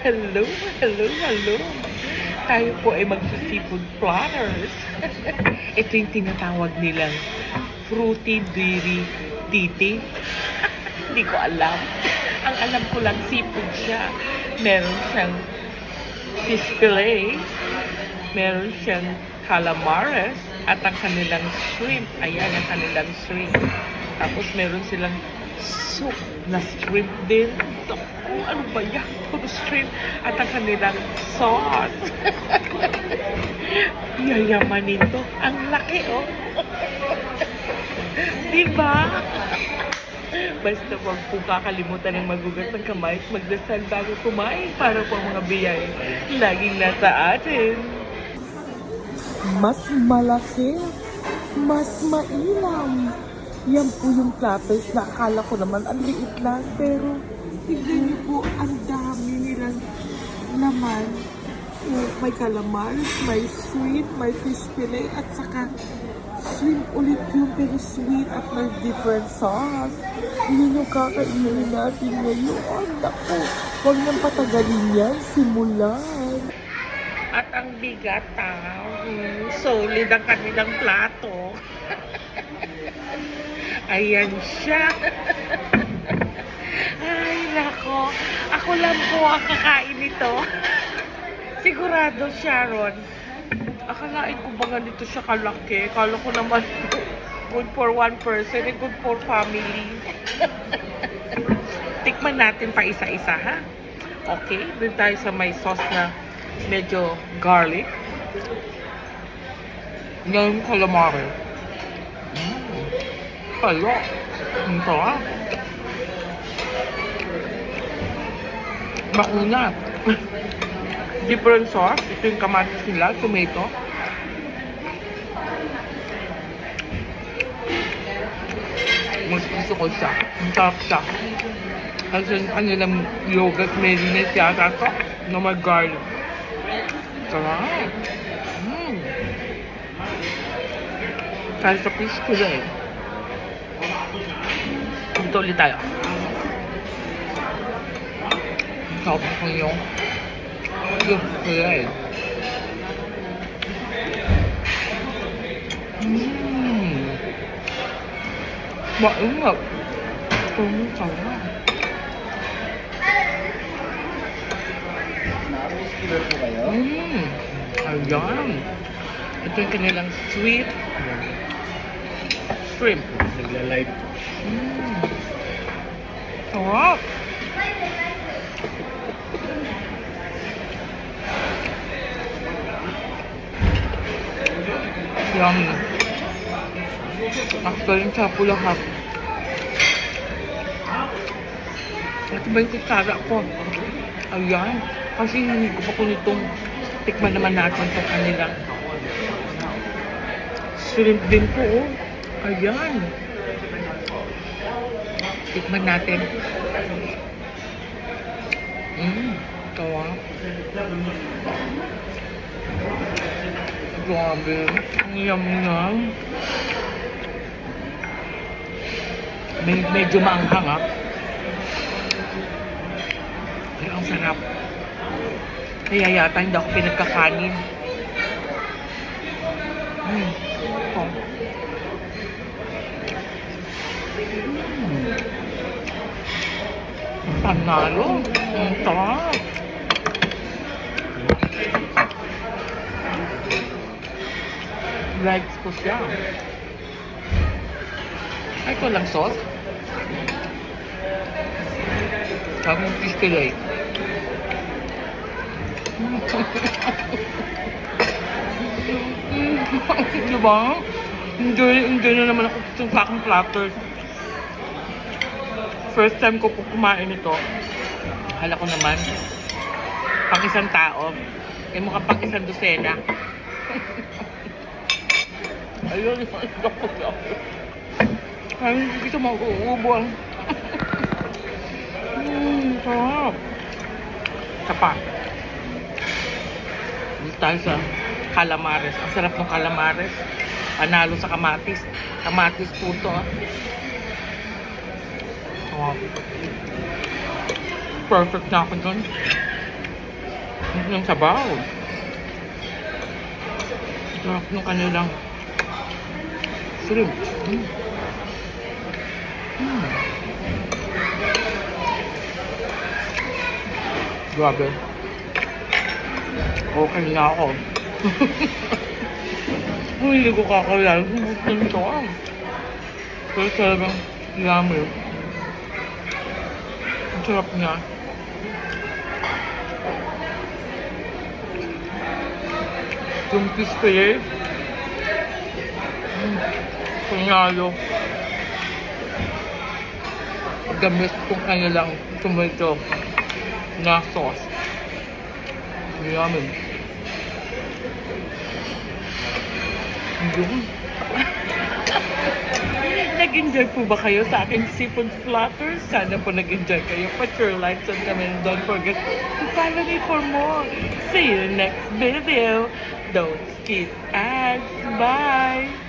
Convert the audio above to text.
Hello, hello, hello. Tayo po ay mag-seafood platters. Ito yung tinatawag nilang fruity dairy titi. Hindi ko alam. Ang alam ko lang seafood siya. Meron siyang fish fillet. Meron siyang calamares. At ang kanilang shrimp. Ayan ang kanilang shrimp. Tapos meron silang soup na shrimp din. Ano ba yan? Puro shrimp. At ang kanilang sauce. Yayamanin to. Ang laki, oh. Diba? Basta huwag po kakalimutan ng magugas ng kamay at magdasal bago kumain para po mga biyay laging nasa atin. Mas malaki, mas mainam. Yan po yung platters na akala ko naman ang liit lang, pero tignan niyo po, ang dami nilang laman. May calamares, may shrimp, may fish fillet, at saka shrimp ulit yung pero sweet at may different sauce. Yun yung kakainin natin ngayon. Naku, huwag nang patagalin yan, simulan. At ang bigat, solid ang kanilang plato. Ayan siya. Ay, nako. Ako lang po ang kakain nito. Sigurado, Sharon. Akalain ko ba ganito siya kalaki? Kala ko naman good for one person and good for family. Tikman natin pa isa-isa, ha? Okay, dun tayo sa may sauce na medyo garlic. Ngayon yung calamari. Kaya, ito ha. Mauna. Different sauce. Ito yung kamatis nila, tomato. Mas gusto ko siya. Ang sarap siya. Kasi kanilang yogurt marinade yata ito na may garlic. Sarap. Kahit sa fish fillet. Dito ulit tayo. Sarap ko yung fish fillet. Maingat. Sarap. Ayan. Ito yung kanilang sweet shrimp. Nagla-live. Sarap. Yummy. Actually, yung sapo lahat. Ito ba yung kutsara ko? Ayan. Kasi hindi ko pa ko nitong tikman naman natin sa kanilang shrimp din po, oh. Ayan. Tikman natin. Tawa. Grabe. Ang yum-yum. Medyo maanghang, ha? Pero ang sarap. Kaya yata hindi ako pinagkakanin. Oh. Panalo. Ang sarap. Legs ko siya. Ay, ito lang sauce. Sabi yung fish fillet. Diba? Enjoy na naman ako sa aking platter. First time ko po kumain ito. Hala ko naman. Pang isang tao. Eh mukhang pang isang dosena. Ayun, ay, hindi ito mauubo. Sarap. Sapa. Dito tayo sa calamares. Ang sarap ng calamares. Panalo sa kamatis. Kamatis po ito. Perfect na ako dun. Yung sabaw. Sarap yung kanilang shrimp. Grabe. Okay na ako. Kung hindi ko kakayanin, gusto nito ah. Pero talagang yummy. Ang sarap niya. Yung crispy panalo. Gamit kung kanilang tomato na sauce. Yummy. Yun. Nag-enjoy po ba kayo sa aking seafood platter? Sana po nag-enjoy kayo. Put your likes and comments. Don't forget to follow me for more. See you next video. Don't skip ads. Bye!